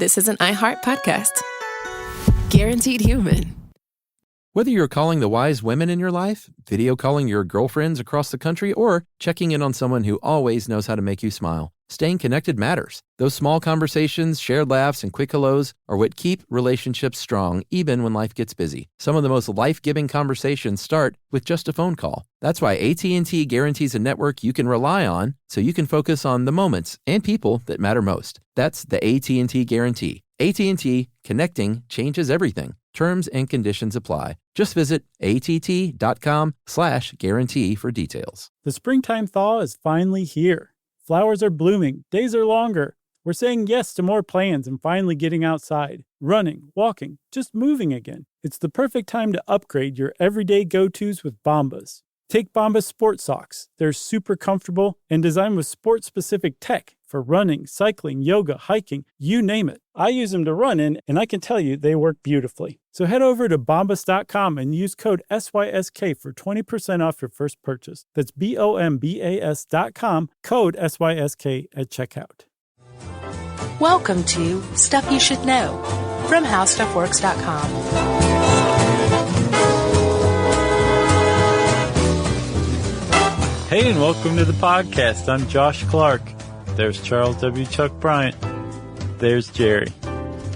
this is an iHeart podcast. Guaranteed human. Whether you're calling the wise women in your life, video calling your girlfriends across the country, or checking in on someone who always knows how to make you smile, staying connected matters. Those small conversations, shared laughs, and quick hellos are what keep relationships strong even when life gets busy. Some of the most life-giving conversations start with just a phone call. That's why AT&T guarantees a network you can rely on so you can focus on the moments and people that matter most. That's the AT&T guarantee. AT&T, connecting changes everything. Terms and conditions apply. Just visit att.com/guarantee for details. The springtime thaw is finally here. Flowers are blooming. Days are longer. We're saying yes to more plans and finally getting outside, running, walking, just moving again. It's the perfect time to upgrade your everyday go-tos with Bombas. Take Bombas sports socks. They're super comfortable and designed with sport-specific tech for running, cycling, yoga, hiking, you name it. I use them to run in, and I can tell you they work beautifully. So head over to bombas.com and use code SYSK for 20% off your first purchase. That's BOMBAS.com, code SYSK at checkout. Welcome to Stuff You Should Know from HowStuffWorks.com. Hey, and welcome to the podcast. I'm Josh Clark. There's Charles W. Chuck Bryant. There's Jerry.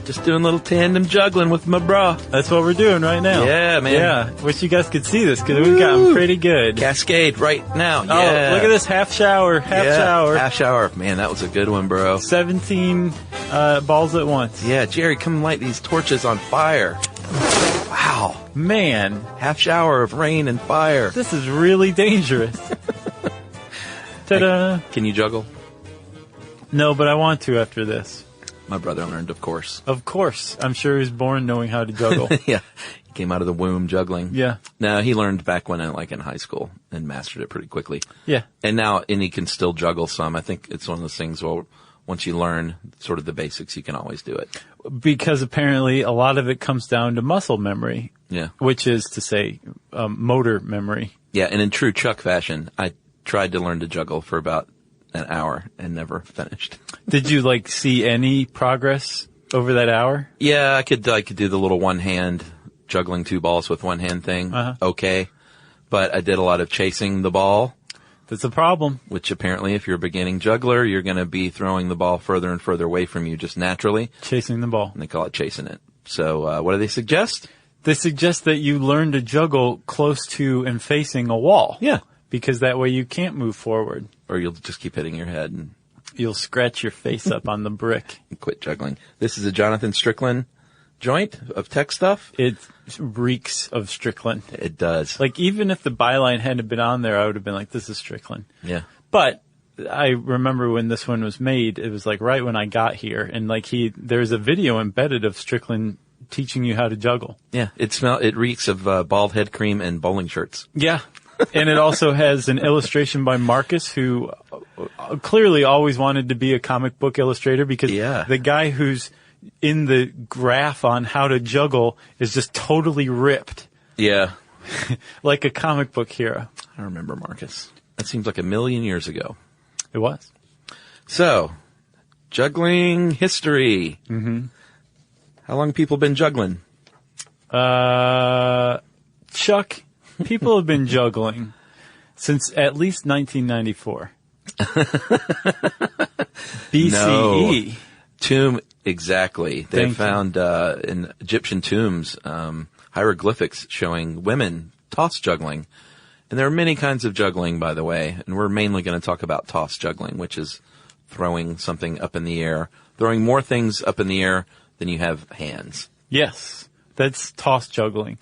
Just doing a little tandem juggling with my bra. That's what we're doing right now. Yeah, man. Yeah. Wish you guys could see this because we've gotten pretty good. Cascade right now. Oh, yeah. Look at this half shower. Half shower. Man, that was a good one, bro. 17 balls at once. Yeah, Jerry, come light these torches on fire. Wow. Man. Half shower of rain and fire. This is really dangerous. Ta-da. Can you juggle? No, but I want to after this. My brother learned, of course. Of course. I'm sure he was born knowing how to juggle. Yeah. He came out of the womb juggling. Yeah. No, he learned back when in high school and mastered it pretty quickly. Yeah. And he can still juggle some. I think it's one of those things where once you learn sort of the basics, you can always do it. Because apparently a lot of it comes down to muscle memory. Yeah. Which is to say, motor memory. Yeah. And in true Chuck fashion, I tried to learn to juggle for about an hour and never finished. Did you see any progress over that hour? Yeah, I could do the little one hand juggling two balls with one hand thing. Uh-huh. Okay. But I did a lot of chasing the ball. That's a problem. Which apparently if you're a beginning juggler, you're going to be throwing the ball further and further away from you just naturally. Chasing the ball. And they call it chasing it. So, what do they suggest? They suggest that you learn to juggle close to and facing a wall. Yeah. Because that way you can't move forward. Or you'll just keep hitting your head and you'll scratch your face up on the brick. And quit juggling. This is a Jonathan Strickland joint of tech stuff. It reeks of Strickland. It does. Even if the byline hadn't been on there, I would have been like, this is Strickland. Yeah. But I remember when this one was made, it was right when I got here. And there's a video embedded of Strickland teaching you how to juggle. Yeah. It reeks of bald head cream and bowling shirts. Yeah. And it also has an illustration by Marcus, who clearly always wanted to be a comic book illustrator because the guy who's in the graph on how to juggle is just totally ripped. Yeah. Like a comic book hero. I remember Marcus. That seems like a million years ago. It was. So, juggling history. Mm-hmm. How long have people been juggling? Chuck, people have been juggling since at least 1994. BCE. No. Exactly. They found in Egyptian tombs hieroglyphics showing women toss juggling. And there are many kinds of juggling, by the way, and we're mainly going to talk about toss juggling, which is throwing something up in the air, throwing more things up in the air than you have hands. Yes, that's toss juggling.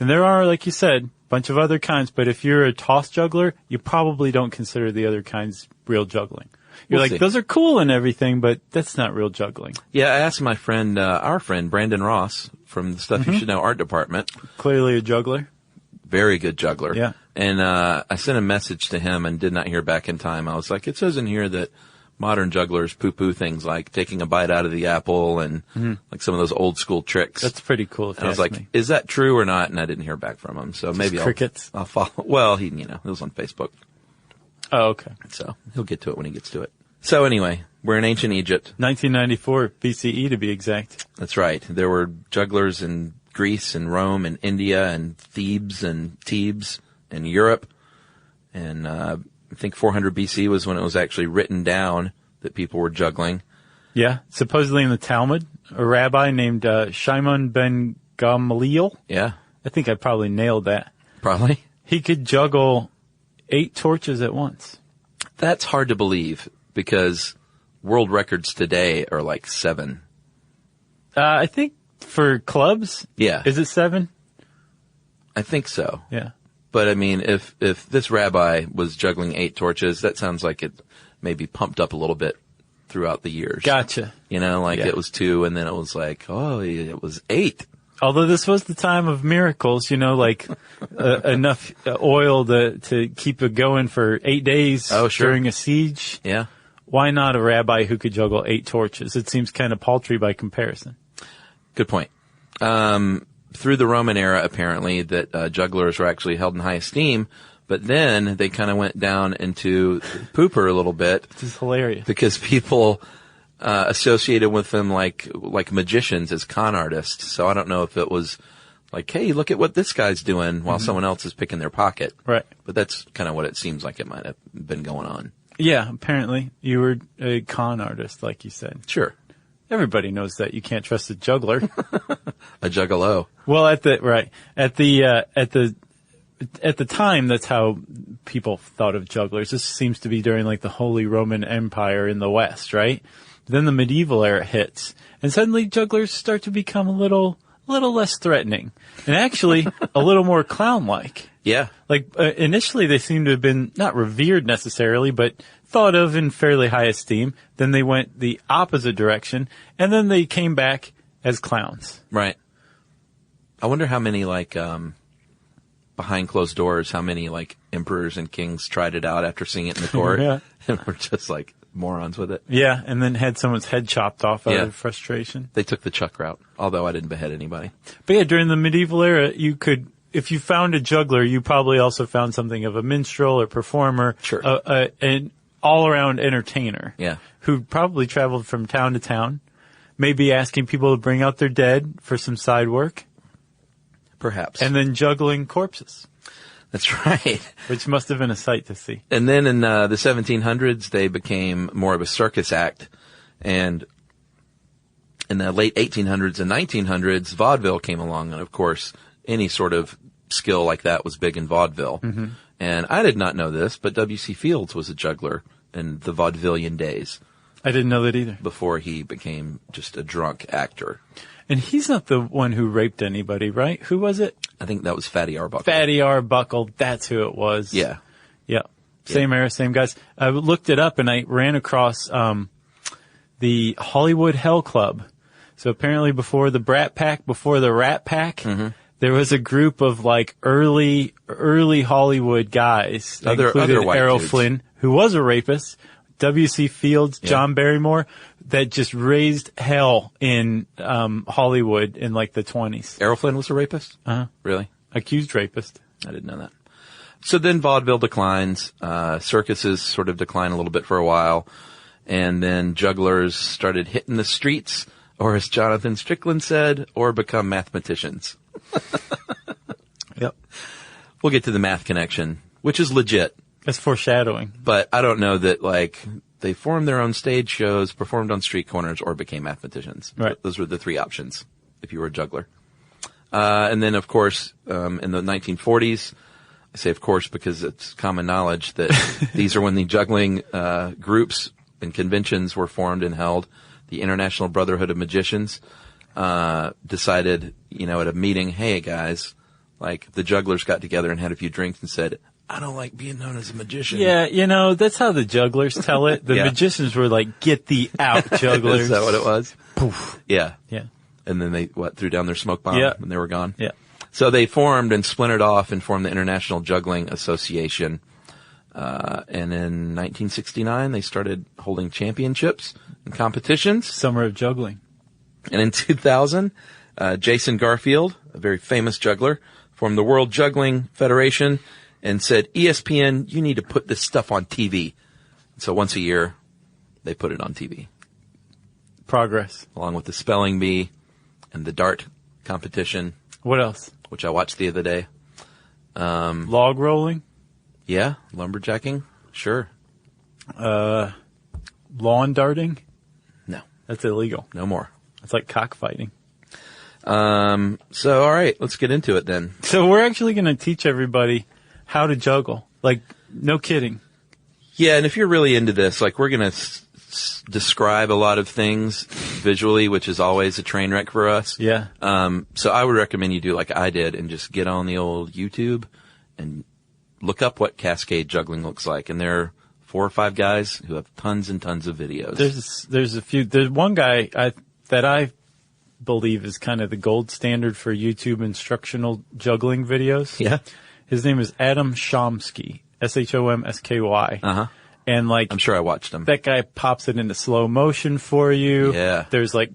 And there are, like you said, a bunch of other kinds, but if you're a toss juggler, you probably don't consider the other kinds real juggling. You're We'll see. Those are cool and everything, but that's not real juggling. Yeah, I asked my friend, our friend, Brandon Ross from the Stuff You Should Know art department. Clearly a juggler. Very good juggler. Yeah. And I sent a message to him and did not hear back in time. I was like, it says in here that modern jugglers poo-poo things like taking a bite out of the apple and like some of those old school tricks. That's pretty cool. And I was like, is that true or not? And I didn't hear back from him. So maybe crickets. I'll follow. Well, it was on Facebook. Oh, okay. So he'll get to it when he gets to it. So anyway, We're in ancient Egypt. 1994 BCE to be exact. That's right. There were jugglers in Greece and Rome and India and Thebes and Europe. And I think 400 BC was when it was actually written down that people were juggling. Yeah. Supposedly in the Talmud, a rabbi named Shimon ben Gamaliel. Yeah. I think I probably nailed that. Probably. He could juggle 8 torches at once. That's hard to believe because world records today are like 7. I think for clubs. Yeah. Is it 7? I think so. Yeah. But I mean, if this rabbi was juggling 8 torches, that sounds like it maybe pumped up a little bit throughout the years. Gotcha. You know, like it was 2 and then it was like, oh, it was 8. Although this was the time of miracles, like enough oil to keep it going for 8 days during a siege. Yeah. Why not a rabbi who could juggle 8 torches? It seems kind of paltry by comparison. Good point. Through the Roman era, apparently, that jugglers were actually held in high esteem, but then they kind of went down into pooper a little bit. This is hilarious. Because people associated with them like magicians as con artists. So I don't know if it was like, hey, look at what this guy's doing while someone else is picking their pocket. Right. But that's kind of what it seems like it might have been going on. Yeah, apparently. You were a con artist, like you said. Sure. Everybody knows that you can't trust a juggler. A juggalo. Well, at the time, that's how people thought of jugglers. This seems to be during like the Holy Roman Empire in the West, right? Then the medieval era hits, and suddenly jugglers start to become a little less threatening, and actually a little more clown-like. Yeah. Like initially, they seem to have been not revered necessarily, but thought of in fairly high esteem. Then they went the opposite direction, and then they came back as clowns. Right. I wonder how many behind closed doors, how many emperors and kings tried it out after seeing it in the court, Yeah. and were just like morons with it. Yeah, and then had someone's head chopped off out of frustration. They took the Chuck route, although I didn't behead anybody. But yeah, during the medieval era, you could, if you found a juggler, you probably also found something of a minstrel or performer, Sure. An all-around entertainer, who probably traveled from town to town, maybe asking people to bring out their dead for some side work. Perhaps. And then juggling corpses. That's right. Which must have been a sight to see. And then in the 1700s, they became more of a circus act. And in the late 1800s and 1900s, vaudeville came along. And, of course, any sort of skill like that was big in vaudeville. Mm-hmm. And I did not know this, but W.C. Fields was a juggler in the vaudevillian days. I didn't know that either. Before he became just a drunk actor. And he's not the one who raped anybody, right? Who was it? I think that was Fatty Arbuckle. Fatty Arbuckle, that's who it was. Yeah. Yeah. Same era, same guys. I looked it up and I ran across the Hollywood Hell Club. So apparently before the Brat Pack, before the Rat Pack, there was a group of early Hollywood guys. Other white Errol dudes. Flynn, who was a rapist, W.C. Fields, John Barrymore, that just raised hell in Hollywood in the 20s. Errol Flynn was a rapist? Uh-huh. Really? Accused rapist. I didn't know that. So then vaudeville declines, circuses sort of decline a little bit for a while, and then jugglers started hitting the streets, or as Jonathan Strickland said, or become mathematicians. Yep. We'll get to the math connection, which is legit. That's foreshadowing. But I don't know that they formed their own stage shows, performed on street corners, or became mathematicians. Right. Those were the 3 options if you were a juggler. And then, of course, in the 1940s, I say of course because it's common knowledge that these are when the juggling groups and conventions were formed and held. The International Brotherhood of Magicians decided, at a meeting, hey, guys, the jugglers got together and had a few drinks and said, I don't like being known as a magician. Yeah, that's how the jugglers tell it. The magicians were like, get thee out, jugglers. Is that what it was? Poof. Yeah. Yeah. And then they, threw down their smoke bomb and they were gone? Yeah. So they formed and splintered off and formed the International Juggling Association. And in 1969, they started holding championships and competitions. Summer of juggling. And in 2000, Jason Garfield, a very famous juggler, formed the World Juggling Federation and said, ESPN, you need to put this stuff on TV. So once a year, they put it on TV. Progress. Along with the spelling bee and the dart competition. What else? Which I watched the other day. Log rolling? Yeah, lumberjacking. Sure. Lawn darting? No. That's illegal. No more. It's like cockfighting. So, all right, let's get into it then. So we're actually going to teach everybody how to juggle. Like, no kidding. Yeah, and if you're really into this, like, we're going to describe a lot of things visually, which is always a train wreck for us. Yeah. So I would recommend you do like I did and just get on the old YouTube and look up what cascade juggling looks like. And there are 4 or 5 guys who have tons and tons of videos. There's a few. There's one guy that I believe is kind of the gold standard for YouTube instructional juggling videos. Yeah. His name is Adam Shomsky. Shomsky. Uh-huh. And like, I'm sure I watched him. that guy pops it into slow motion for you. Yeah. There's like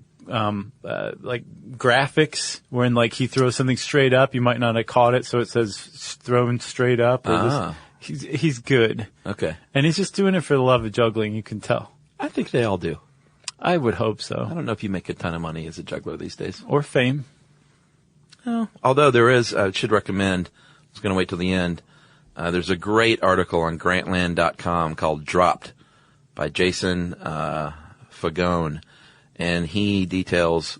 graphics when like he throws something straight up, you might not have caught it, so it says thrown straight up. Or he's good. Okay. And he's just doing it for the love of juggling, you can tell. I think they all do. I would hope so. I don't know if you make a ton of money as a juggler these days. Or fame. Oh. Although there is, I should recommend, I was going to wait till the end. There's a great article on Grantland.com called Dropped by Jason Fagone, and he details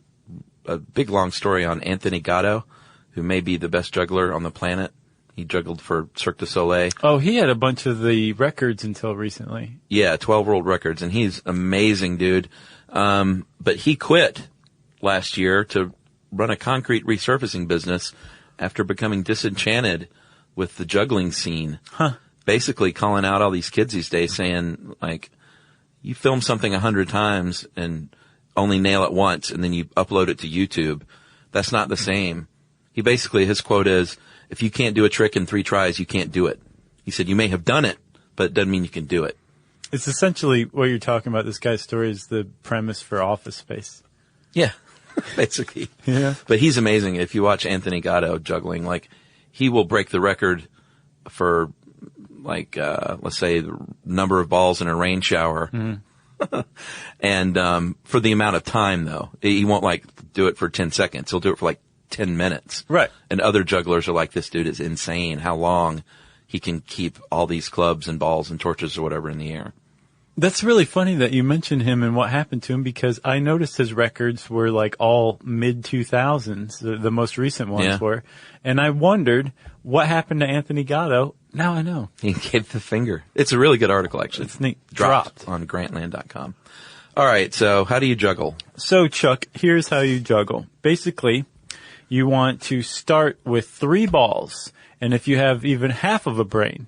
a big long story on Anthony Gatto, who may be the best juggler on the planet. He juggled for Cirque du Soleil. Oh, he had a bunch of the records until recently. Yeah, 12 world records, and he's amazing, dude. But he quit last year to run a concrete resurfacing business after becoming disenchanted with the juggling scene. Basically calling out all these kids these days saying, like, you film something 100 times and only nail it once and then you upload it to YouTube. That's not the same. His quote is, if you can't do a trick in 3 tries, you can't do it. He said, you may have done it, but it doesn't mean you can do it. It's essentially what you're talking about. This guy's story is the premise for Office Space. Yeah, basically. Yeah. But he's amazing. If you watch Anthony Gatto juggling, like, he will break the record for, like, let's say the number of balls in a rain shower. Mm-hmm. And, for the amount of time though. He won't like do it for 10 seconds. He'll do it for like 10 minutes. Right. And other jugglers are like, this dude is insane how long he can keep all these clubs and balls and torches or whatever in the air. That's really funny that you mentioned him and what happened to him, because I noticed his records were like all mid-2000s, the most recent ones were. And I wondered what happened to Anthony Gatto. Now I know. He gave the finger. It's a really good article, actually. It's neat. Dropped on Grantland.com. All right, so how do you juggle? So, Chuck, here's how you juggle. Basically, you want to start with 3 balls. And if you have even half of a brain,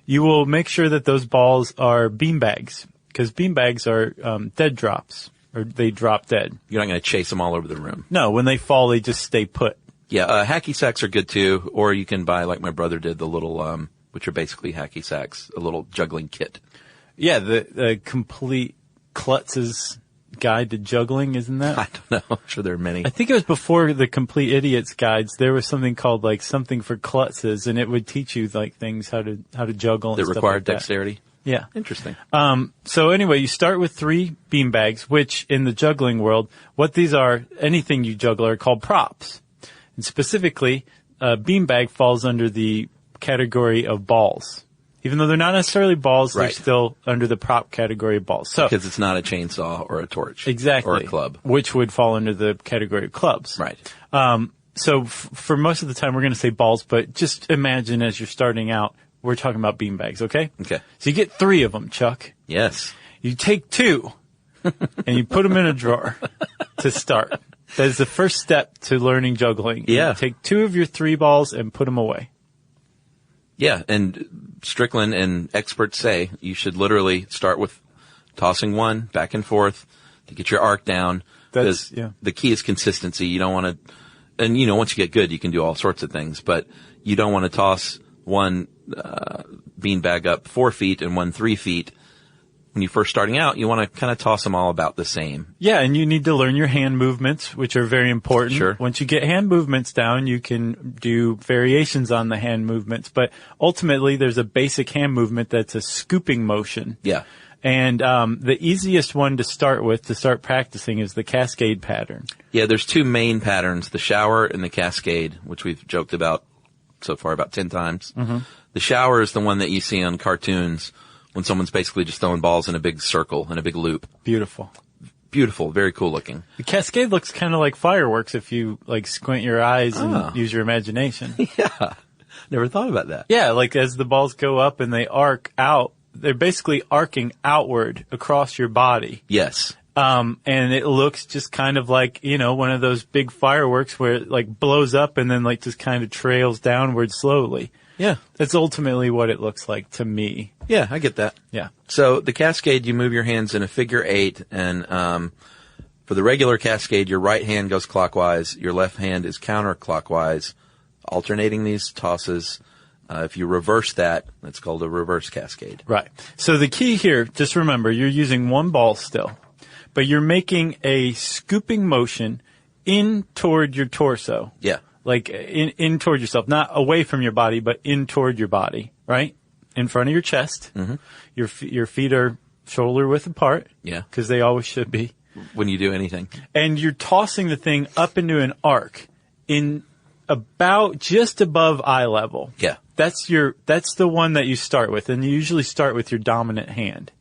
you will make sure that those balls are beanbags, because beanbags are dead drops, or they drop dead. You're not going to chase them all over the room. No, when they fall, they just stay put. Yeah, hacky sacks are good too, or you can buy, like my brother did, the little, which are basically hacky sacks, a little juggling kit. Yeah, the complete Klutz's guide to juggling, isn't that? I don't know. I'm sure there are many. I think it was before the Complete Idiot's guides. There was something called like something for Klutz's, and it would teach you like things how to juggle. That and stuff required like dexterity. That. Yeah, interesting. So anyway, you start with 3 beanbags, which in the juggling world, what these are, anything you juggle are called props, and specifically, beanbag falls under the category of balls. Even though they're not necessarily balls, right. They're still under the prop category of balls. So, because it's not a chainsaw or a torch. Exactly. Or a club. Which would fall under the category of clubs. Right. So for most of the time, we're going to say balls, but just imagine as you're starting out, we're talking about beanbags, okay? Okay. So you get 3 of them, Chuck. Yes. You take 2, and you put them in a drawer to start. That is the first step to learning juggling. Yeah. You take 2 of your 3 balls and put them away. Yeah, and Strickland and experts say you should literally start with tossing 1 back and forth to get your arc down. The key is consistency. You don't want to, and once you get good, you can do all sorts of things, but you don't want to toss 1 beanbag up 4 feet and 1 3 feet. When you're first starting out, you want to kind of toss them all about the same. Yeah, and you need to learn your hand movements, which are very important. Sure. Once you get hand movements down, you can do variations on the hand movements. But ultimately, there's a basic hand movement that's a scooping motion. Yeah. And the easiest one to start with, to start practicing, is the cascade pattern. Yeah, there's two main patterns, the shower and the cascade, which we've joked about so far about 10 times. Mm-hmm. The shower is the one that you see on cartoons when someone's basically just throwing balls in a big circle, in a big loop. Beautiful. Beautiful, very cool looking. The cascade looks kind of like fireworks if you like squint your eyes and use your imagination. Yeah, never thought about that. Yeah, like as the balls go up and they arc out, they're basically arcing outward across your body. Yes. And it looks just kind of like, one of those big fireworks where it like blows up and then like just kind of trails downward slowly. Yeah. That's ultimately what it looks like to me. Yeah, I get that. Yeah. So the cascade, you move your hands in a figure 8, and for the regular cascade, your right hand goes clockwise, your left hand is counterclockwise, alternating these tosses. If you reverse that, that's called a reverse cascade. Right. So the key here, just remember, you're using one ball still, but you're making a scooping motion in toward your torso. Yeah. Like in toward yourself, not away from your body, but in toward your body, right? In front of your chest. Mm-hmm. Your feet are shoulder width apart. Yeah. Because they always should be. When you do anything. And you're tossing the thing up into an arc in about just above eye level. Yeah. That's the one that you start with, and you usually start with your dominant hand.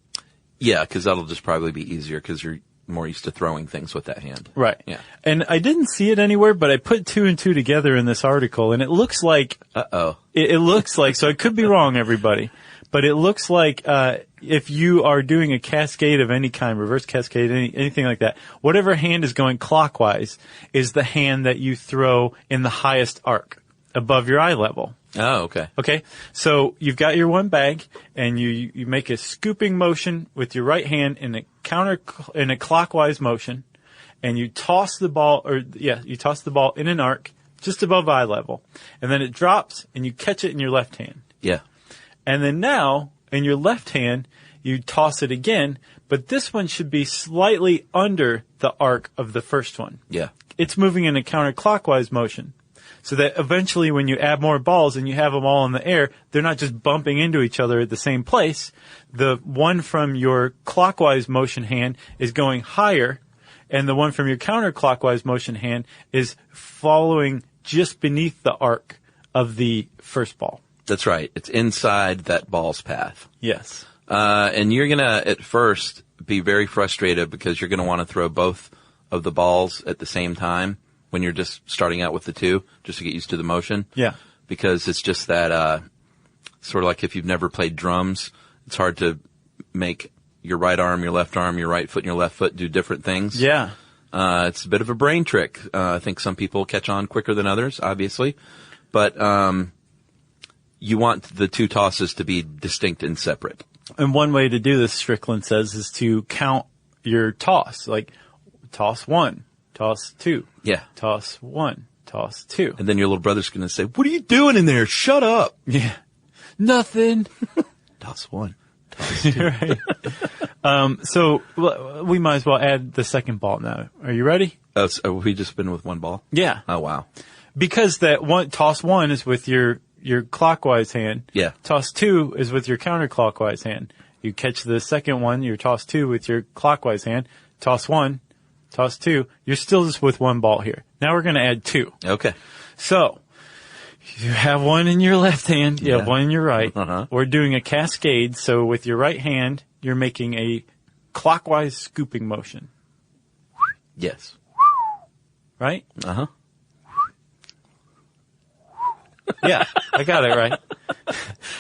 Yeah, because that'll just probably be easier because you're more used to throwing things with that hand. Right. Yeah. And I didn't see it anywhere, but I put 2 and 2 together in this article, and it looks like... It looks like, so I could be wrong, everybody, but it looks like if you are doing a cascade of any kind, reverse cascade, anything like that, whatever hand is going clockwise is the hand that you throw in the highest arc above your eye level. Oh, okay. Okay, so you've got your one bag, and you make a scooping motion with your right hand in a clockwise motion, and you toss the ball, in an arc just above eye level, and then it drops, and you catch it in your left hand. Yeah. And then now, in your left hand, you toss it again, but this one should be slightly under the arc of the first one. Yeah. It's moving in a counterclockwise motion. So that eventually when you add more balls and you have them all in the air, they're not just bumping into each other at the same place. The one from your clockwise motion hand is going higher, and the one from your counterclockwise motion hand is following just beneath the arc of the first ball. That's right. It's inside that ball's path. Yes. And you're going to, at first, be very frustrated because you're going to want to throw both of the balls at the same time when you're just starting out with the 2, just to get used to the motion. Yeah. Because it's just that, sort of like if you've never played drums, it's hard to make your right arm, your left arm, your right foot, and your left foot do different things. Yeah. It's a bit of a brain trick. I think some people catch on quicker than others, obviously. But, you want the 2 tosses to be distinct and separate. And one way to do this, Strickland says, is to count your toss. Like, toss 1, toss 2. Yeah. Toss 1, toss 2. And then your little brother's going to say, "What are you doing in there? Shut up." Yeah. Nothing. Toss 1. Toss 2. Right. So we might as well add the second ball now. Are you ready? Oh, so we just been with one ball? Yeah. Oh, wow. Because toss 1 is with your clockwise hand. Yeah. Toss 2 is with your counterclockwise hand. You catch the second one, your toss 2 with your clockwise hand. Toss 1, toss 2. You're still just with one ball here. Now we're going to add 2. Okay. So, you have one in your left hand, you have one in your right. Uh-huh. We're doing a cascade, so with your right hand, you're making a clockwise scooping motion. Yes. Right? Uh-huh. Yeah, I got it right.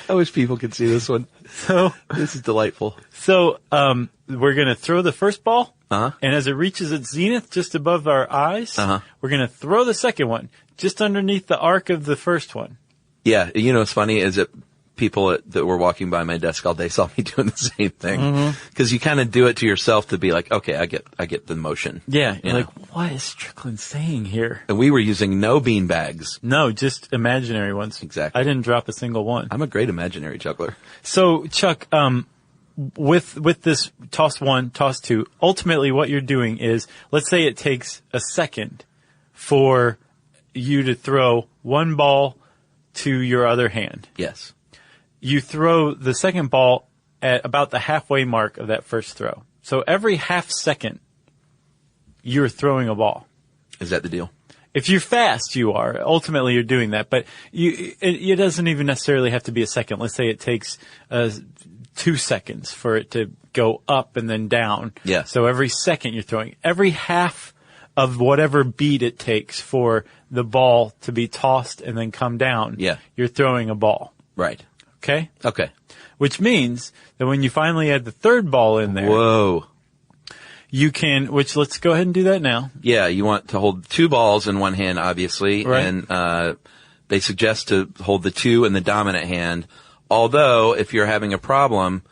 I wish people could see this one. So this is delightful. So we're going to throw the first ball, and as it reaches its zenith just above our eyes, we're going to throw the second one just underneath the arc of the first one. Yeah, you know what's funny is that people that were walking by my desk all day saw me doing the same thing. Because you kind of do it to yourself to be like, okay, I get the motion. Yeah, you're like, what is Strickland saying here? And we were using no bean bags. No, just imaginary ones. Exactly. I didn't drop a single one. I'm a great imaginary juggler. So, Chuck, with this toss 1, toss 2, ultimately what you're doing is, let's say it takes a second for you to throw one ball to your other hand. Yes. You throw the second ball at about the halfway mark of that first throw. So every half second, you're throwing a ball. Is that the deal? If you're fast, you are. Ultimately, you're doing that. But it doesn't even necessarily have to be a second. Let's say it takes 2 seconds for it to go up and then down. Yeah. So every second you're throwing. Every half of whatever beat it takes for the ball to be tossed and then come down, you're throwing a ball. Right. Okay? Okay. Which means that when you finally add the third ball in there, whoa, you can, which let's go ahead and do that now. Yeah, you want to hold 2 balls in one hand, obviously, right. And they suggest to hold the 2 in the dominant hand. Although, if you're having a problem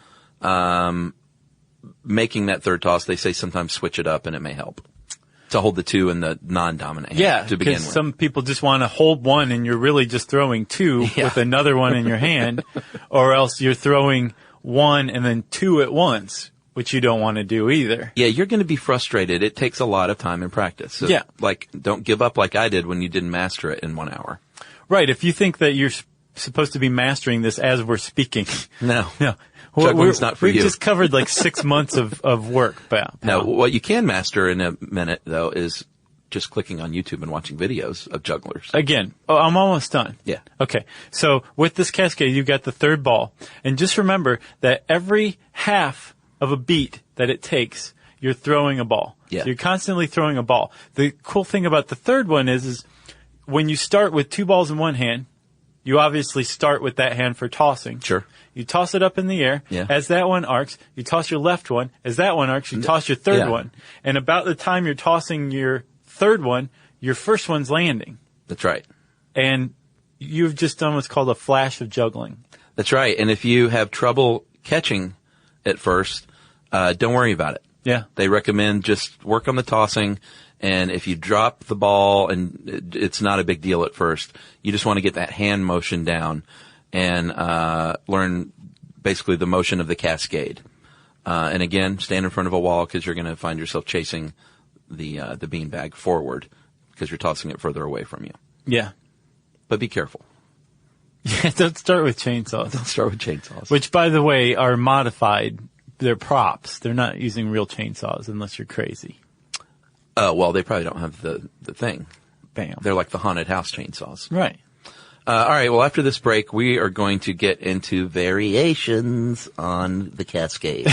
making that third toss, they say sometimes switch it up and it may help to hold the 2 in the non-dominant hand to begin with. Some people just want to hold one and you're really just throwing 2 with another one in your hand, or else you're throwing 1 and then 2 at once, which you don't want to do either. Yeah, you're going to be frustrated. It takes a lot of time and practice. So, don't give up like I did when you didn't master it in 1 hour. Right. If you think that you're supposed to be mastering this as we're speaking. No. Juggling's not for you. We've just covered like 6 months of work. Now, what you can master in a minute, though, is just clicking on YouTube and watching videos of jugglers. Again, I'm almost done. Yeah. Okay. So with this cascade, you've got the third ball. And just remember that every half of a beat that it takes, you're throwing a ball. Yeah. So you're constantly throwing a ball. The cool thing about the third one is when you start with 2 balls in one hand, you obviously start with that hand for tossing. Sure. You toss it up in the air. Yeah. As that one arcs, you toss your left one. As that one arcs, you toss your third one. And about the time you're tossing your third one, your first one's landing. That's right. And you've just done what's called a flash of juggling. That's right. And if you have trouble catching at first, don't worry about it. Yeah. They recommend just work on the tossing. And if you drop the ball, and it's not a big deal at first, you just want to get that hand motion down and learn basically the motion of the cascade. And again, stand in front of a wall because you're going to find yourself chasing the beanbag forward because you're tossing it further away from you. Yeah. But be careful. Yeah, don't start with chainsaws. Don't start with chainsaws. Which, by the way, are modified. They're props. They're not using real chainsaws unless you're crazy. Well, they probably don't have the thing. Bam. They're like the haunted house chainsaws. Right. All right. Well, after this break, we are going to get into variations on the cascade.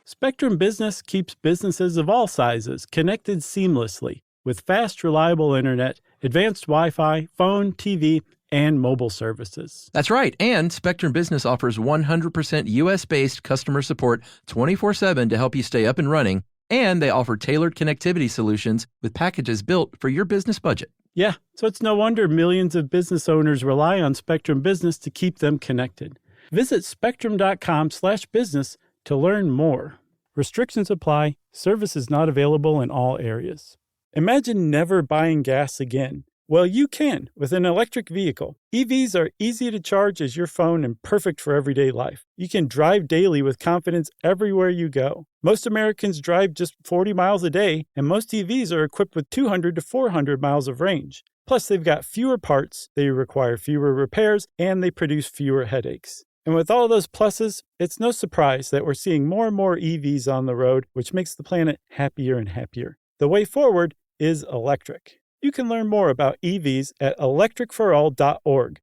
Spectrum Business keeps businesses of all sizes connected seamlessly with fast, reliable internet, advanced Wi-Fi, phone, TV, and mobile services. That's right. And Spectrum Business offers 100% U.S.-based customer support 24/7 to help you stay up and running. And they offer tailored connectivity solutions with packages built for your business budget. Yeah, so it's no wonder millions of business owners rely on Spectrum Business to keep them connected. Visit spectrum.com/business to learn more. Restrictions apply. Service is not available in all areas. Imagine never buying gas again. Well, you can with an electric vehicle. EVs are easy to charge as your phone and perfect for everyday life. You can drive daily with confidence everywhere you go. Most Americans drive just 40 miles a day, and most EVs are equipped with 200 to 400 miles of range. Plus, they've got fewer parts, they require fewer repairs, and they produce fewer headaches. And with all those pluses, it's no surprise that we're seeing more and more EVs on the road, which makes the planet happier and happier. The way forward is electric. You can learn more about EVs at electricforall.org.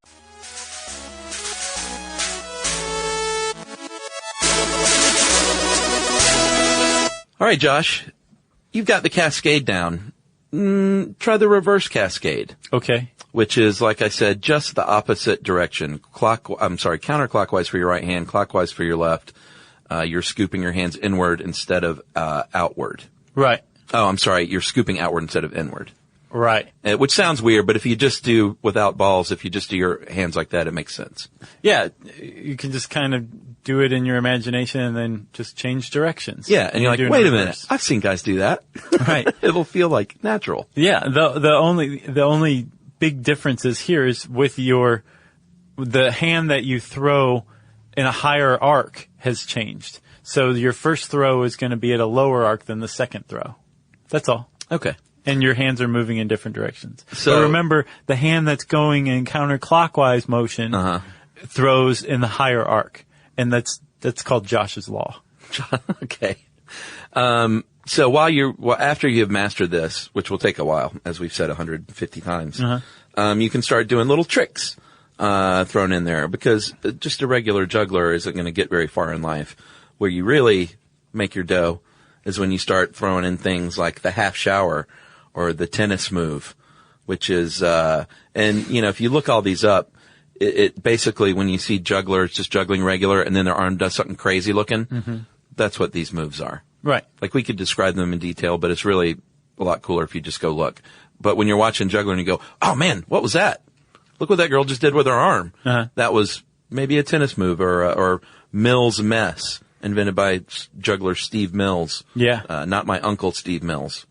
All right, Josh, you've got the cascade down. Try the reverse cascade. Okay. Which is, like I said, just the opposite direction. Counterclockwise for your right hand, clockwise for your left. You're scooping your hands inward instead of outward. Right. Oh, I'm sorry. You're scooping outward instead of inward. Right. Which sounds weird, but if you just do without balls, if you just do your hands like that, it makes sense. Yeah. You can just kind of do it in your imagination and then just change directions. Yeah. And you're like, wait a minute. I've seen guys do that. Right. It'll feel like natural. Yeah. The only big difference is here is with the hand that you throw in a higher arc has changed. So your first throw is going to be at a lower arc than the second throw. That's all. Okay. And your hands are moving in different directions. So but remember, the hand that's going in counterclockwise motion throws in the higher arc. And that's called Josh's Law. Okay. So after you've mastered this, which will take a while, as we've said 150 times, you can start doing little tricks, thrown in there, because just a regular juggler isn't going to get very far in life. Where you really make your dough is when you start throwing in things like the half shower or the tennis move, which is, if you look all these up, it basically, when you see jugglers just juggling regular and then their arm does something crazy looking, that's what these moves are. Right. Like, we could describe them in detail, but it's really a lot cooler if you just go look. But when you're watching juggling, you go, oh man, what was that? Look what that girl just did with her arm. That was maybe a tennis move or Mills Mess, invented by juggler Steve Mills. Yeah. Not my uncle Steve Mills.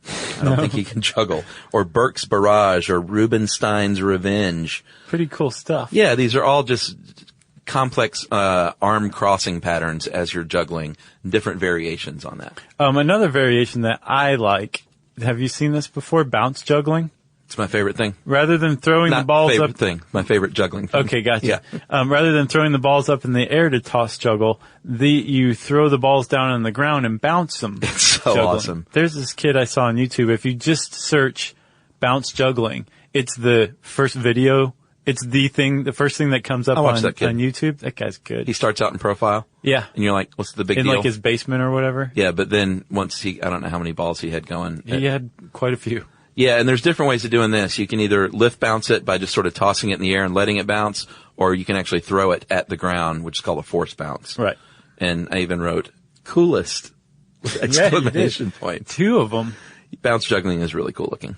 I don't think he can juggle. Or Burke's Barrage or Rubinstein's Revenge. Pretty cool stuff. Yeah, these are all just complex arm crossing patterns as you're juggling, different variations on that. Another variation that I like, have you seen this before? Bounce juggling? It's my favorite thing. Rather than throwing the balls favorite up... thing. My favorite juggling thing. Okay, gotcha. Yeah. Rather than throwing the balls up in the air to toss juggle, you throw the balls down on the ground and bounce them. It's so juggling. awesome. There's this kid I saw on YouTube. If you just search bounce juggling, it's the first video. It's the first thing that comes up on YouTube. That guy's good. He starts out in profile. Yeah. And you're like, what's the big deal? In like his basement or whatever. Yeah, but then once I don't know how many balls he had going. He had quite a few. Yeah, and there's different ways of doing this. You can either lift bounce it by just sort of tossing it in the air and letting it bounce, or you can actually throw it at the ground, which is called a force bounce. Right. And I even wrote, coolest, with exclamation point. 2 of them. Bounce juggling is really cool looking.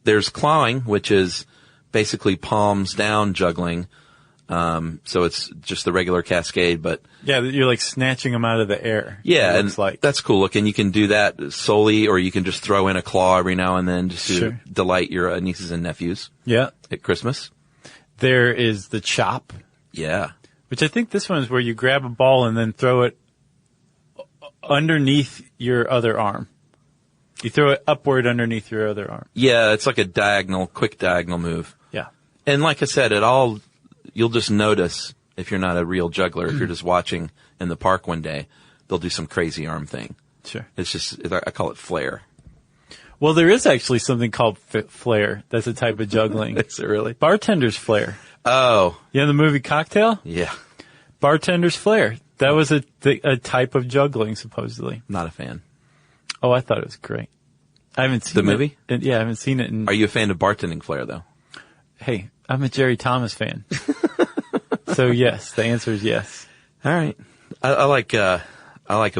There's clawing, which is basically palms down juggling. So it's just the regular cascade, but. Yeah, you're like snatching them out of the air. Yeah, and that's cool looking. You can do that solely, or you can just throw in a claw every now and then just to delight your nieces and nephews. Yeah. At Christmas. There is the chop. Yeah. Which I think this one is where you grab a ball and then throw it underneath your other arm. You throw it upward underneath your other arm. Yeah, it's like a quick diagonal move. Yeah. And like I said, you'll just notice if you're not a real juggler, if you're just watching in the park one day, they'll do some crazy arm thing. Sure. It's just, I call it flair. Well, there is actually something called flair. That's a type of juggling. Is it really? Bartender's flair. Oh. You know the movie Cocktail? Yeah. Bartender's flair. That was a type of juggling, supposedly. Not a fan. Oh, I thought it was great. I haven't seen the movie? Yeah, I haven't seen it. Are you a fan of bartending flair, though? Hey, I'm a Jerry Thomas fan. So yes, the answer is yes. All right. I like a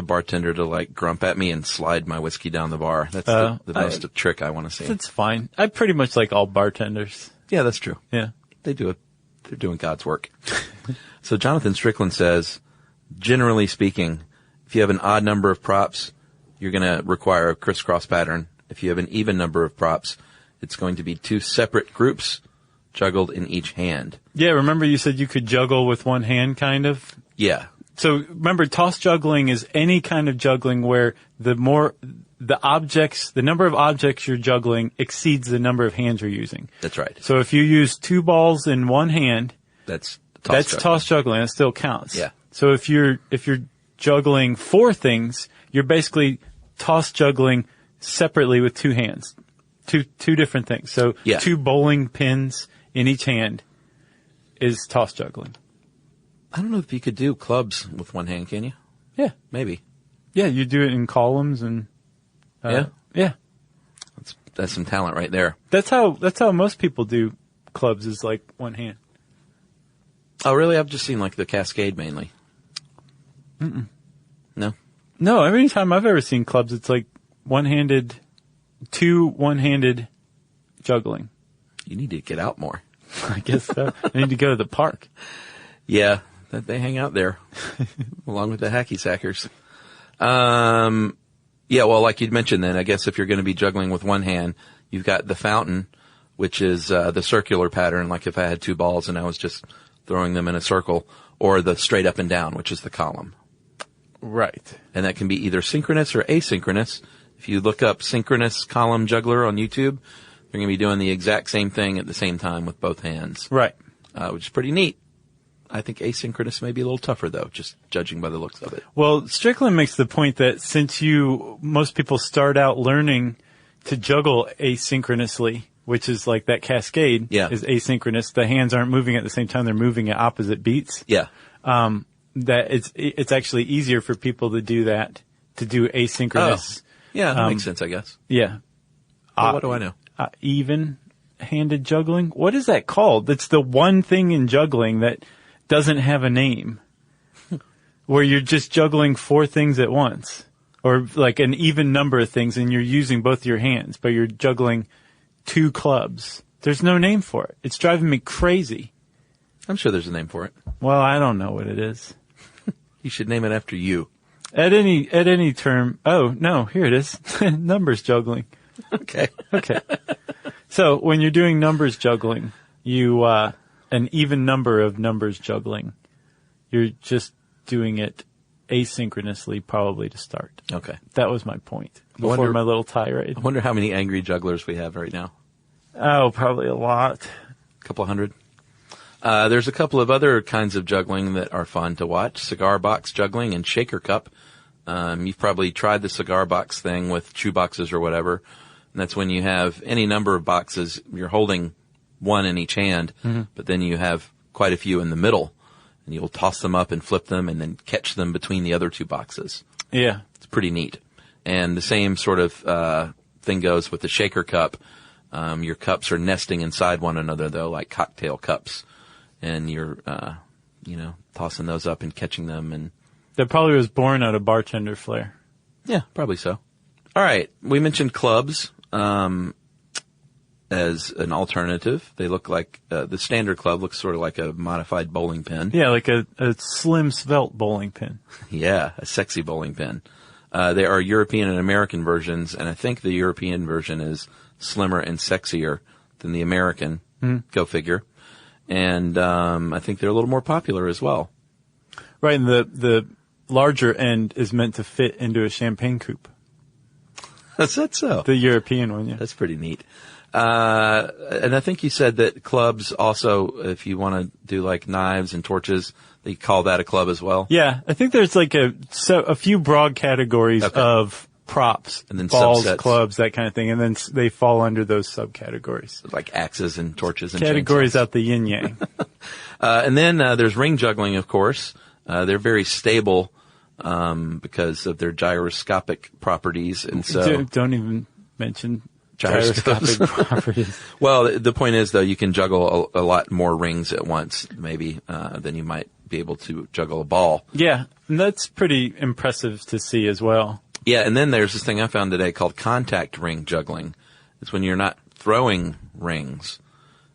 bartender to like grump at me and slide my whiskey down the bar. That's the most trick I want to see. That's fine. I pretty much like all bartenders. Yeah, that's true. Yeah. They do it. They're doing God's work. So Jonathan Strickland says, generally speaking, if you have an odd number of props, you're going to require a crisscross pattern. If you have an even number of props, it's going to be 2 separate groups juggled in each hand. Yeah, remember you said you could juggle with one hand, kind of? Yeah. So remember, toss juggling is any kind of juggling where the number of objects you're juggling exceeds the number of hands you're using. That's right. So if you use 2 balls in one hand, that's toss juggling. That still counts. Yeah. So if you're juggling 4 things, you're basically toss juggling separately with 2 hands. Two different things. So 2 bowling pins in each hand is toss juggling. I don't know if you could do clubs with one hand, can you? Yeah. Maybe. Yeah, you do it in columns and yeah. That's some talent right there. That's how most people do clubs, is like one hand. Oh, really? I've just seen like the cascade mainly. Mm-mm. No? No, every time I've ever seen clubs, it's like one-handed juggling. You need to get out more. I guess so. I need to go to the park. Yeah, they hang out there along with the hacky sackers. Yeah, well, like you'd mentioned then, I guess if you're going to be juggling with one hand, you've got the fountain, which is the circular pattern, like if I had 2 balls and I was just throwing them in a circle, or the straight up and down, which is the column. Right. And that can be either synchronous or asynchronous. If you look up synchronous column juggler on YouTube, they're going to be doing the exact same thing at the same time with both hands. Right. Which is pretty neat. I think asynchronous may be a little tougher, though, just judging by the looks of it. Well, Strickland makes the point that since most people start out learning to juggle asynchronously, which is like that cascade is asynchronous. The hands aren't moving at the same time. They're moving at opposite beats. Yeah. That it's actually easier for people to do that, to do asynchronous. Oh. Yeah, that makes sense, I guess. Yeah. Well, what do I know? Even-handed juggling? What is that called? That's the one thing in juggling that doesn't have a name. Where you're just juggling 4 things at once. Or like an even number of things and you're using both your hands, but you're juggling 2 clubs. There's no name for it. It's driving me crazy. I'm sure there's a name for it. Well, I don't know what it is. You should name it after you. At any term. Oh, no, here it is. Numbers juggling. Okay. So when you're doing numbers juggling, an even number of numbers juggling, you're just doing it asynchronously probably to start. Okay. That was my point before my little tirade. I wonder how many angry jugglers we have right now. Oh, probably a lot. A couple hundred. There's a couple of other kinds of juggling that are fun to watch. Cigar box juggling and shaker cup. You've probably tried the cigar box thing with chew boxes or whatever. And that's when you have any number of boxes. You're holding one in each hand, but then you have quite a few in the middle. And you'll toss them up and flip them and then catch them between the other 2 boxes. Yeah. It's pretty neat. And the same sort of thing goes with the shaker cup. Your cups are nesting inside one another, though, like cocktail cups. And you're, tossing those up and catching them. And that probably was born out of bartender flair. Yeah, probably so. All right. We mentioned clubs as an alternative. They look like the standard club looks sort of like a modified bowling pin. Yeah, like a slim, svelte bowling pin. Yeah, a sexy bowling pin. There are European and American versions, and I think the European version is slimmer and sexier than the American. Go figure. And I think they're a little more popular as well. Right, and the larger end is meant to fit into a champagne coupe. Is that so? The European one, yeah. That's pretty neat. And I think you said that clubs also, if you want to do like knives and torches, they call that a club as well? Yeah, I think there's like a few broad categories of props, and then balls, subsets. Clubs, that kind of thing, and then they fall under those subcategories. Like axes and torches and categories chainsaws. Out the yin yang. And then there's ring juggling, of course. They're very stable because of their gyroscopic properties, and so don't even mention gyroscopic properties. Well, the point is, though, you can juggle a lot more rings at once, maybe than you might be able to juggle a ball. Yeah, and that's pretty impressive to see as well. Yeah, and then there's this thing I found today called contact ring juggling. It's when you're not throwing rings.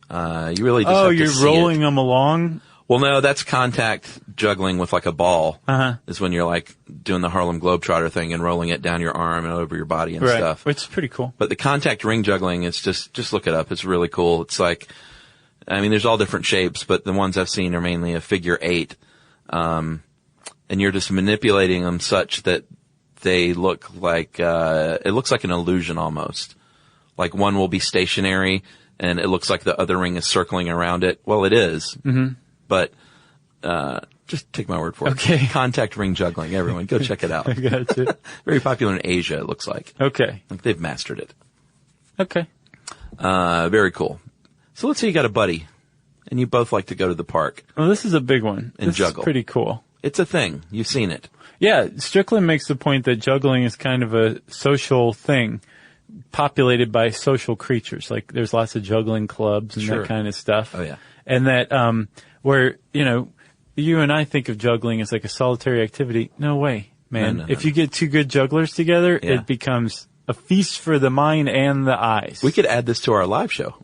You really just have to you're see rolling it. them along? Well, no, that's contact juggling with like a ball. Uh-huh. Is when you're like doing the Harlem Globetrotter thing and rolling it down your arm and over your body and right. stuff. Which is pretty cool. But the contact ring juggling is just look it up. It's really cool. It's like, I mean, there's all different shapes, but the ones I've seen are mainly a figure 8. And you're just manipulating them such that they look like, it looks like an illusion almost. Like one will be stationary and it looks like the other ring is circling around it. Well, it is. Mm-hmm. But, just take my word for it. Okay. Contact ring juggling. Everyone, go check it out. I got you. Very popular in Asia, it looks like. Okay. Like they've mastered it. Okay. Very cool. So let's say you got a buddy and you both like to go to the park. Well, this is a big one. And this juggle. Is pretty cool. It's a thing. You've seen it. Yeah. Strickland makes the point that juggling is kind of a social thing populated by social creatures. Like there's lots of juggling clubs and Sure. that kind of stuff. Oh, yeah. And that, where, you and I think of juggling as like a solitary activity. No way, man. No. If you get 2 good jugglers together, Yeah. it becomes a feast for the mind and the eyes. We could add this to our live show.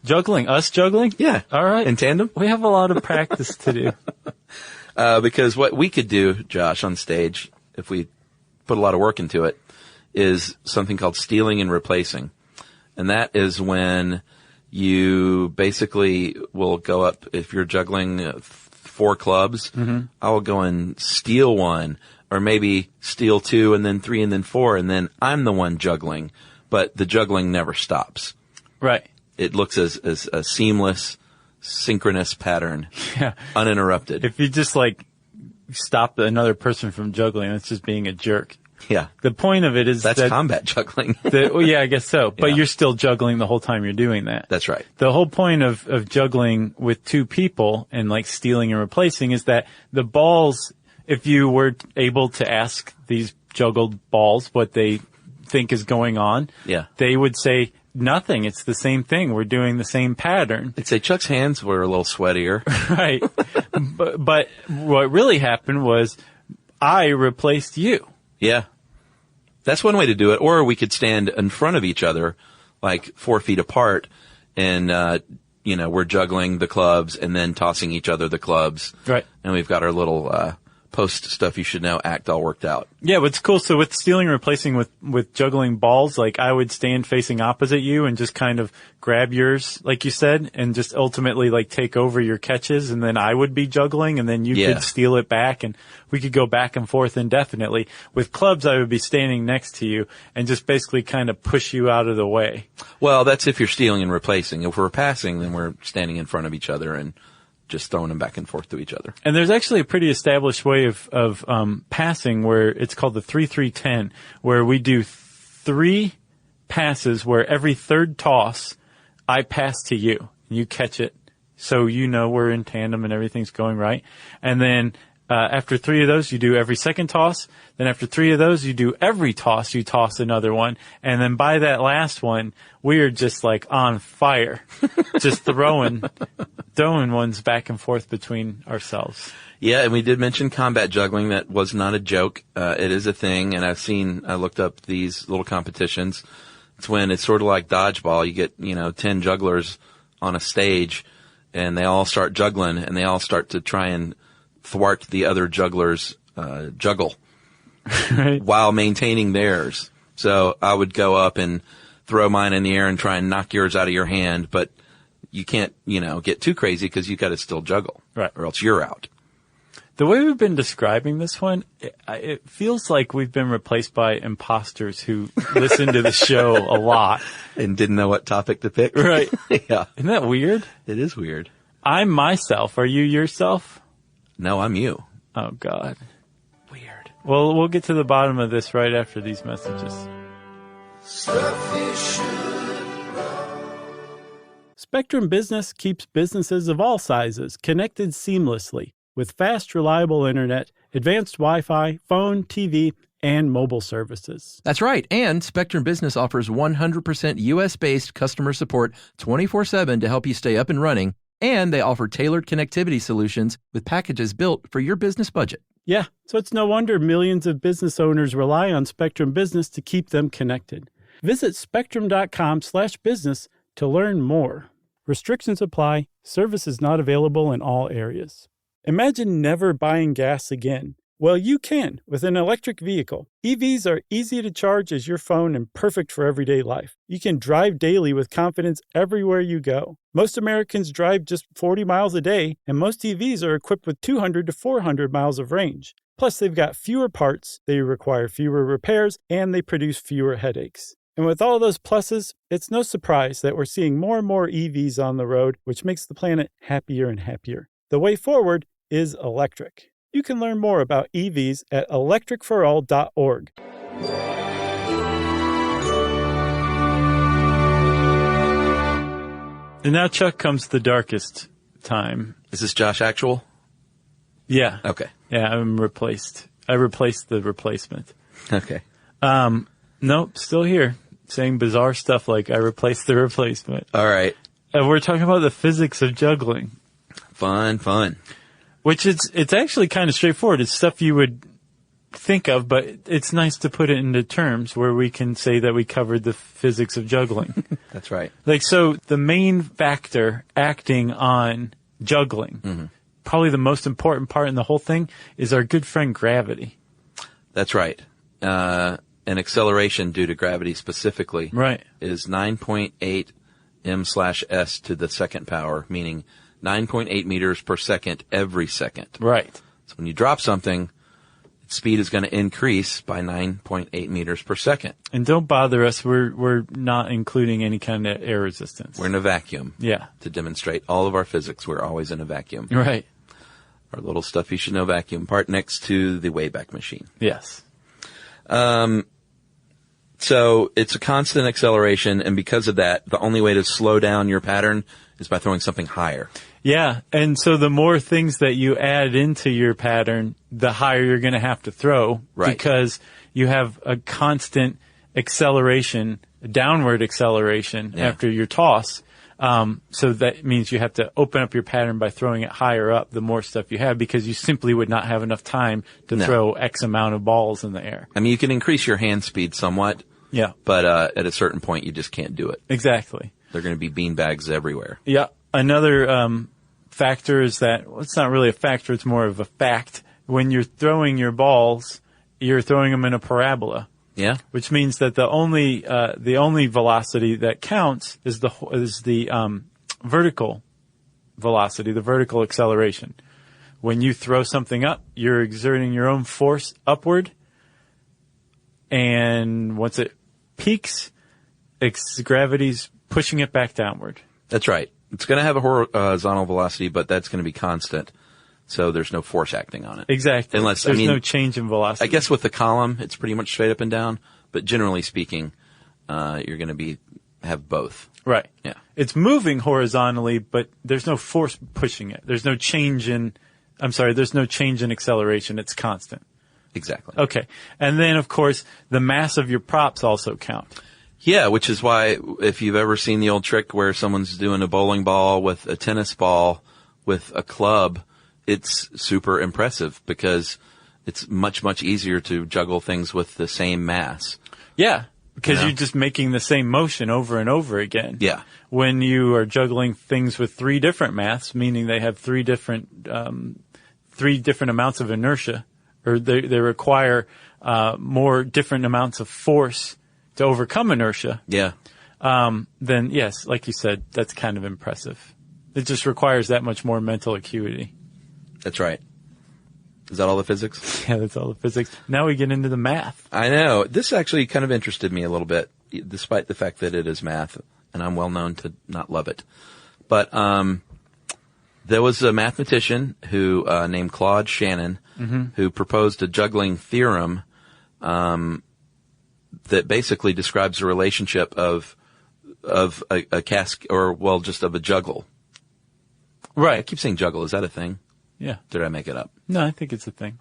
Juggling? Us juggling? Yeah. All right. In tandem? We have a lot of practice to do. Because what we could do, Josh, on stage, if we put a lot of work into it, is something called stealing and replacing. And that is when you basically will go up, if you're juggling 4 clubs, I will go and steal one, or maybe steal 2 and then 3 and then 4, and then I'm the one juggling. But the juggling never stops. Right. It looks as a seamless, synchronous pattern, Yeah. uninterrupted. If you just stop another person from juggling, that's just being a jerk. Yeah. The point of it is That's that combat juggling. well, yeah, I guess so. But Yeah. you're still juggling the whole time you're doing that. That's right. The whole point of juggling with 2 people and stealing and replacing is that the balls, if you were able to ask these juggled balls what they think is going on, they would say nothing. It's the same thing. We're doing the same pattern. I'd say Chuck's hands were a little sweatier. Right. but what really happened was I replaced you. Yeah. That's one way to do it. Or we could stand in front of each other, 4 feet apart, and, we're juggling the clubs and then tossing each other the clubs. Right. And we've got our little, post stuff you should know act all worked out. Yeah, what's cool, so with stealing and replacing with juggling balls, I would stand facing opposite you and just kind of grab yours, like you said, and just ultimately take over your catches, and then I would be juggling, and then you could steal it back, and we could go back and forth indefinitely. With clubs, I would be standing next to you and just basically kind of push you out of the way. Well, that's if you're stealing and replacing. If we're passing, then we're standing in front of each other and just throwing them back and forth to each other. And there's actually a pretty established way of passing where it's called the 3-3-10, where we do 3 passes where every third toss I pass to you. You catch it. So we're in tandem and everything's going right. And then after 3 of those, you do every second toss. Then after 3 of those, you do every toss, you toss another one. And then by that last one, we are just on fire, just throwing ones back and forth between ourselves. Yeah, and we did mention combat juggling. That was not a joke. It is a thing, and I looked up these little competitions. It's when it's sort of like dodgeball. You get, 10 jugglers on a stage, and they all start juggling, and they all start to try and thwart the other jugglers' juggle right. while maintaining theirs. So I would go up and throw mine in the air and try and knock yours out of your hand, but you can't, get too crazy because you got to still juggle, right? Or else you're out. The way we've been describing this one, it feels like we've been replaced by imposters who listen to the show a lot and didn't know what topic to pick. Right? Yeah, isn't that weird? It is weird. I'm myself. Are you yourself? No, I'm you. Oh God, weird. Well, we'll get to the bottom of this right after these messages. Spectrum Business keeps businesses of all sizes connected seamlessly with fast, reliable internet, advanced Wi-Fi, phone, TV, and mobile services. That's right. And Spectrum Business offers 100% U.S.-based customer support 24/7 to help you stay up and running. And they offer tailored connectivity solutions with packages built for your business budget. Yeah, so it's no wonder millions of business owners rely on Spectrum Business to keep them connected. Visit spectrum.com/business to learn more. Restrictions apply. Service is not available in all areas. Imagine never buying gas again. Well, you can with an electric vehicle. EVs are easy to charge as your phone and perfect for everyday life. You can drive daily with confidence everywhere you go. Most Americans drive just 40 miles a day, and most EVs are equipped with 200 to 400 miles of range. Plus, they've got fewer parts, they require fewer repairs, and they produce fewer headaches. And with all those pluses, it's no surprise that we're seeing more and more EVs on the road, which makes the planet happier and happier. The way forward is electric. You can learn more about EVs at electricforall.org. And now, Chuck, comes the darkest time. Is this Josh Actual? Yeah. Okay. Yeah, I'm replaced. I replaced the replacement. Okay. Nope, still here. Saying bizarre stuff like I replaced the replacement. All right. We're talking about the physics of juggling. Fun. Which it's actually kind of straightforward. It's stuff you would think of, but it's nice to put it into terms where we can say that we covered the physics of juggling. That's right. So the main factor acting on juggling, probably the most important part in the whole thing, is our good friend gravity. That's right. An acceleration due to gravity specifically right. is 9.8 m/s to the second power, meaning 9.8 meters per second every second. Right. So when you drop something, speed is going to increase by 9.8 meters per second. And don't bother us. We're not including any kind of air resistance. We're in a vacuum. Yeah. To demonstrate all of our physics, we're always in a vacuum. Right. Our little stuff you should know vacuum part next to the Wayback Machine. Yes. So it's a constant acceleration, and because of that, the only way to slow down your pattern is by throwing something higher. Yeah, and so the more things that you add into your pattern, the higher you're going to have to throw. Right. Because you have a constant acceleration, downward acceleration after your toss. So that means you have to open up your pattern by throwing it higher up the more stuff you have, because you simply would not have enough time to throw X amount of balls in the air. I mean, you can increase your hand speed somewhat. Yeah. But at a certain point, you just can't do it. Exactly. They're going to be beanbags everywhere. Yeah. Another factor is that, well, it's not really a factor, it's more of a fact. When you're throwing your balls, you're throwing them in a parabola. Yeah. Which means that the only velocity that counts is the vertical velocity, the vertical acceleration. When you throw something up, you're exerting your own force upward, and once it peaks, gravity's pushing it back downward. That's right. It's going to have a horizontal velocity, but that's going to be constant. So there's no force acting on it. Exactly. Unless, there's no change in velocity. I guess with the column, it's pretty much straight up and down. But generally speaking, you're going to have both. Right. Yeah. It's moving horizontally, but there's no force pushing it. There's no change in acceleration. It's constant. Exactly. Okay. And then, of course, the mass of your props also count. Yeah, which is why if you've ever seen the old trick where someone's doing a bowling ball with a tennis ball with a club, it's super impressive because it's much, much easier to juggle things with the same mass. Yeah, because you're just making the same motion over and over again. Yeah. When you are juggling things with three different maths, meaning they have three different amounts of inertia, or they require more different amounts of force to overcome inertia. Yeah. Then yes, like you said, that's kind of impressive. It just requires that much more mental acuity. That's right. Is that all the physics? Yeah, that's all the physics. Now we get into the math. I know. This actually kind of interested me a little bit, despite the fact that it is math, and I'm well known to not love it. But there was a mathematician who named Claude Shannon who proposed a juggling theorem that basically describes the relationship of a cask, or well, just of a juggle. Right. I keep saying juggle. Is that a thing? Yeah. Did I make it up? No, I think it's a thing.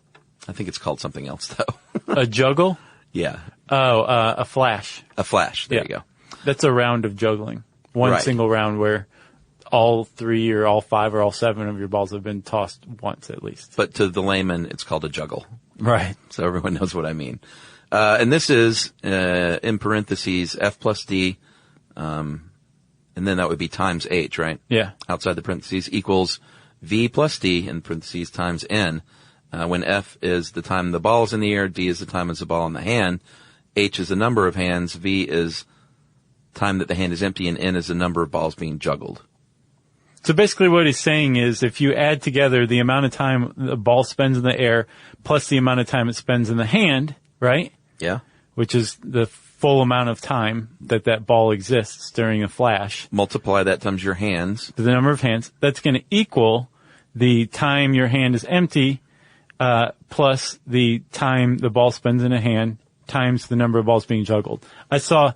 I think it's called something else, though. A juggle? Yeah. Oh, a flash. A flash. There you go. That's a round of juggling. One single round where all three or all five or all seven of your balls have been tossed once at least. But to the layman, it's called a juggle. Right. So everyone knows what I mean. And this is, in parentheses, F plus D, and then that would be times H, right? Yeah. Outside the parentheses equals V plus D, in parentheses, times N. When F is the time the ball is in the air, D is the time it's the ball in the hand, H is the number of hands, V is time that the hand is empty, and N is the number of balls being juggled. So basically what he's saying is if you add together the amount of time the ball spends in the air plus the amount of time it spends in the hand, right? Yeah. Which is the full amount of time that ball exists during a flash. Multiply that times your hands. The number of hands. That's going to equal the time your hand is empty plus the time the ball spends in a hand times the number of balls being juggled. I saw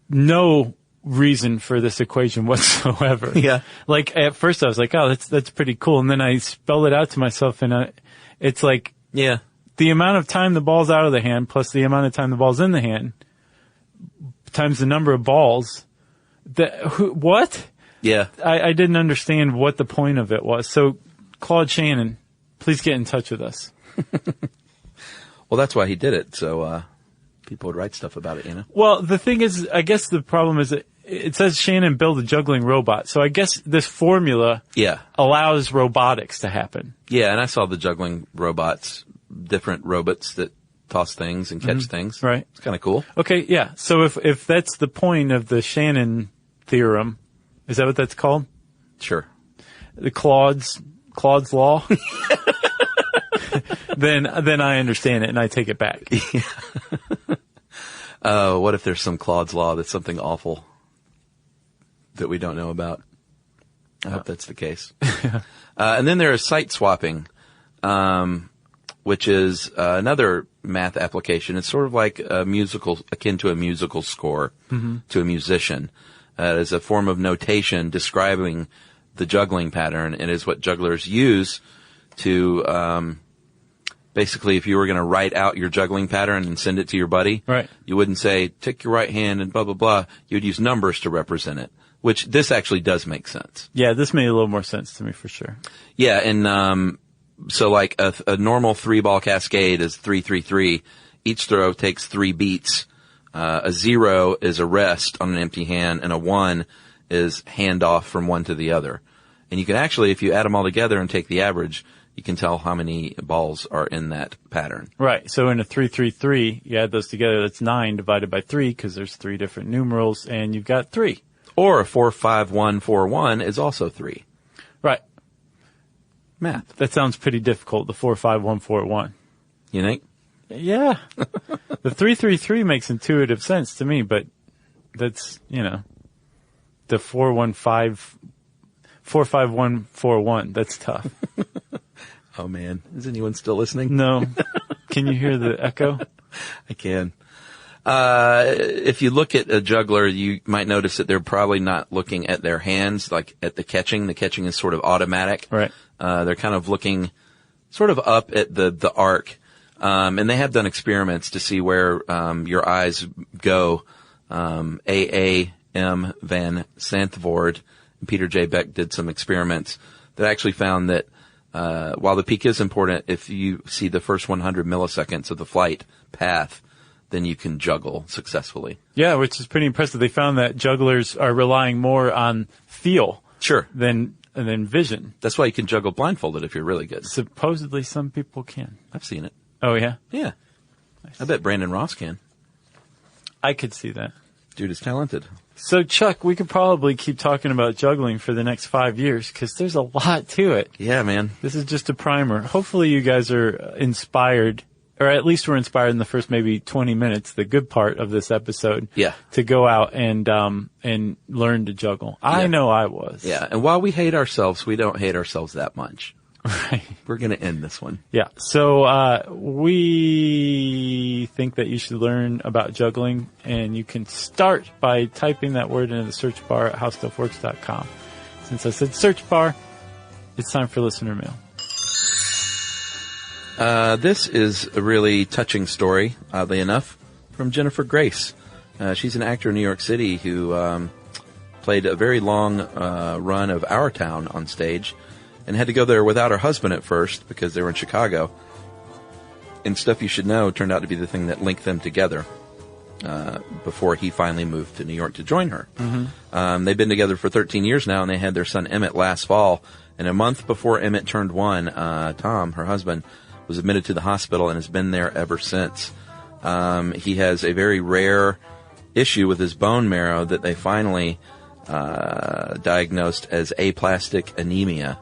no reason for this equation whatsoever. Yeah. Like at first I was like, oh, that's pretty cool. And then I spelled it out to myself and it's like, Yeah. the amount of time the ball's out of the hand plus the amount of time the ball's in the hand times the number of balls. What? Yeah. I didn't understand what the point of it was. So, Claude Shannon, please get in touch with us. Well, that's why he did it. So, people would write stuff about it, you know? Well, the thing is, I guess the problem is that it says Shannon built a juggling robot. So I guess this formula allows robotics to happen. Yeah, and I saw the juggling robots, different robots that toss things and catch things. Right. It's kind of cool. Okay, yeah. So if that's the point of the Shannon theorem, is that what that's called? Sure. the Claude's law, then I understand it and I take it back. What if there's some Claude's law that's something awful that we don't know about? I hope that's the case. And then there is site swapping, which is another math application. It's sort of like akin to a musical score to a musician. It is a form of notation describing the juggling pattern. It is what jugglers use to basically, if you were going to write out your juggling pattern and send it to your buddy, right, you wouldn't say, take your right hand and blah, blah, blah. You would use numbers to represent it, which this actually does make sense. Yeah, this made a little more sense to me for sure. Yeah, and so like a normal 3-ball cascade is 3-3-3. Each throw takes 3 beats. A 0 is a rest on an empty hand, and a 1 is handoff from one to the other. And you can actually, if you add them all together and take the average, you can tell how many balls are in that pattern. Right. So in a 3-3-3, you add those together, that's 9 divided by 3 because there's 3 different numerals, and you've got 3. Or a 4-5-1-4-1 is also 3. Right. Math. That sounds pretty difficult, the 4-5-1-4-1. You think? Yeah. The 3-3-3 makes intuitive sense to me, but that's, the 4-5-1-4-1, that's tough. Oh man, is anyone still listening? No. Can you hear the echo? I can. If you look at a juggler, you might notice that they're probably not looking at their hands, like at the catching. The catching is sort of automatic. Right. They're kind of looking sort of up at the arc. And they have done experiments to see where, your eyes go. A.M. Van Santvoort and Peter J. Beck did some experiments that actually found that, while the peak is important, if you see the first 100 milliseconds of the flight path, then you can juggle successfully. Yeah, which is pretty impressive. They found that jugglers are relying more on feel. Sure. Than vision. That's why you can juggle blindfolded if you're really good. Supposedly some people can. I've seen it. Oh, yeah? Yeah. I bet Brandon Ross can. I could see that. Dude is talented. So, Chuck, we could probably keep talking about juggling for the next 5 years because there's a lot to it. Yeah, man. This is just a primer. Hopefully you guys are inspired, or at least were inspired in the first maybe 20 minutes, the good part of this episode. Yeah. To go out and learn to juggle. I know I was. Yeah. And while we hate ourselves, we don't hate ourselves that much. Right. We're going to end this one. Yeah. So, we think that you should learn about juggling, and you can start by typing that word into the search bar at howstuffworks.com. Since I said search bar, it's time for listener mail. This is a really touching story, oddly enough, from Jennifer Grace. She's an actor in New York City who, played a very long, run of Our Town on stage, and had to go there without her husband at first because they were in Chicago. And Stuff You Should Know turned out to be the thing that linked them together before he finally moved to New York to join her. Mm-hmm. They've been together for 13 years now, and they had their son Emmett last fall. And a month before Emmett turned 1, Tom, her husband, was admitted to the hospital and has been there ever since. He has a very rare issue with his bone marrow that they finally diagnosed as aplastic anemia.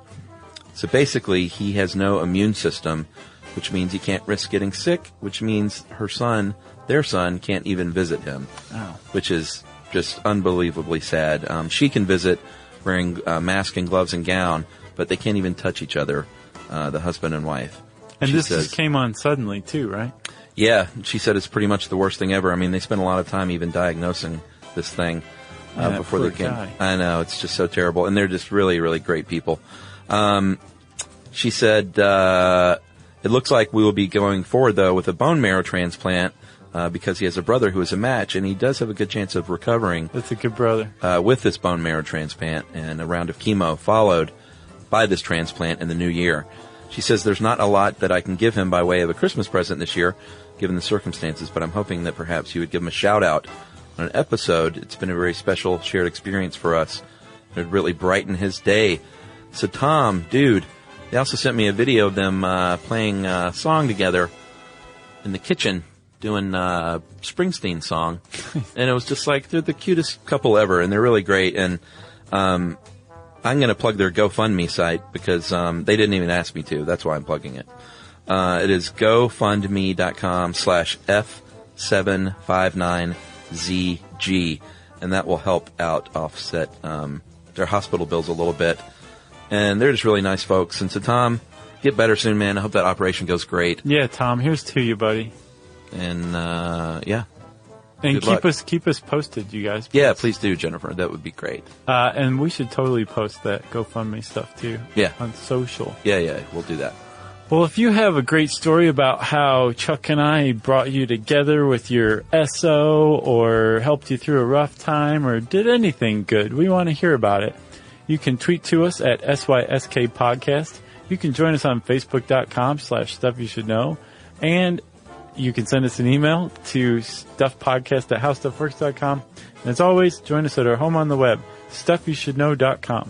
So basically, he has no immune system, which means he can't risk getting sick, which means their son, can't even visit him, which is just unbelievably sad. She can visit wearing mask and gloves and gown, but they can't even touch each other, the husband and wife. And this just came on suddenly, too, right? Yeah, she said it's pretty much the worst thing ever. I mean, they spent a lot of time even diagnosing this thing before they came. I know, it's just so terrible. And they're just really, really great people. She said, it looks like we will be going forward, though, with a bone marrow transplant because he has a brother who is a match, and he does have a good chance of recovering. That's a good brother. With this bone marrow transplant, and a round of chemo followed by this transplant in the new year. She says there's not a lot that I can give him by way of a Christmas present this year, given the circumstances, but I'm hoping that perhaps you would give him a shout-out on an episode. It's been a very special shared experience for us. It would really brighten his day. So, Tom, dude, they also sent me a video of them playing a song together in the kitchen, doing a Springsteen song. And it was just like, they're the cutest couple ever, and they're really great. And I'm going to plug their GoFundMe site because they didn't even ask me to. That's why I'm plugging it. It is gofundme.com/F759ZG, and that will help out offset their hospital bills a little bit. And they're just really nice folks. And so, Tom, get better soon, man. I hope that operation goes great. Yeah, Tom, here's to you, buddy. And, yeah. And Good luck. keep us posted, you guys. Yeah, please do, Jennifer. That would be great. And we should totally post that GoFundMe stuff, too. Yeah. On social. Yeah, we'll do that. Well, if you have a great story about how Chuck and I brought you together with your SO or helped you through a rough time or did anything good, we want to hear about it. You can tweet to us at SYSK Podcast. You can join us on Facebook.com/StuffYouShouldKnow. And you can send us an email to stuffpodcast@howstuffworks.com. And as always, join us at our home on the web, stuffyoushouldknow.com.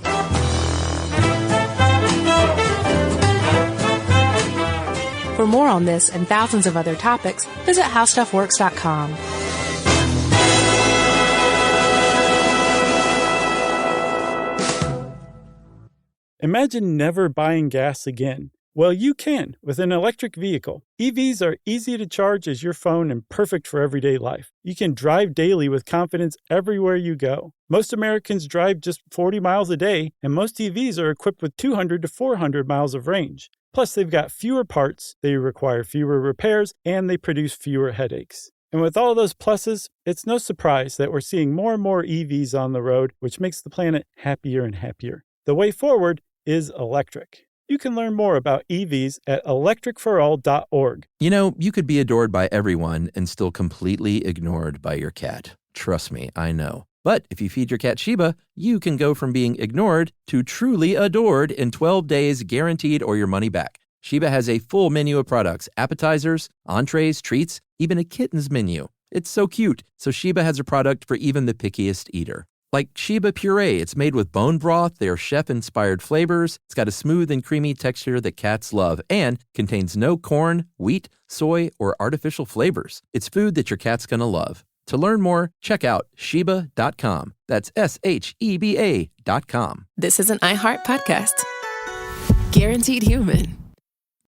For more on this and thousands of other topics, visit howstuffworks.com. Imagine never buying gas again. Well, you can with an electric vehicle. EVs are easy to charge as your phone and perfect for everyday life. You can drive daily with confidence everywhere you go. Most Americans drive just 40 miles a day, and most EVs are equipped with 200 to 400 miles of range. Plus, they've got fewer parts, they require fewer repairs, and they produce fewer headaches. And with all those pluses, it's no surprise that we're seeing more and more EVs on the road, which makes the planet happier and happier. The way forward is electric. You can learn more about EVs at electricforall.org. You know, you could be adored by everyone and still completely ignored by your cat. Trust me, I know. But if you feed your cat Sheba, you can go from being ignored to truly adored in 12 days guaranteed or your money back. Sheba has a full menu of products, appetizers, entrees, treats, even a kitten's menu. It's so cute. So Sheba has a product for even the pickiest eater. Like Sheba Puree, it's made with bone broth, they are chef-inspired flavors, it's got a smooth and creamy texture that cats love, and contains no corn, wheat, soy, or artificial flavors. It's food that your cat's gonna love. To learn more, check out Sheba.com. That's SHEBA.com. This is an iHeart podcast. Guaranteed human.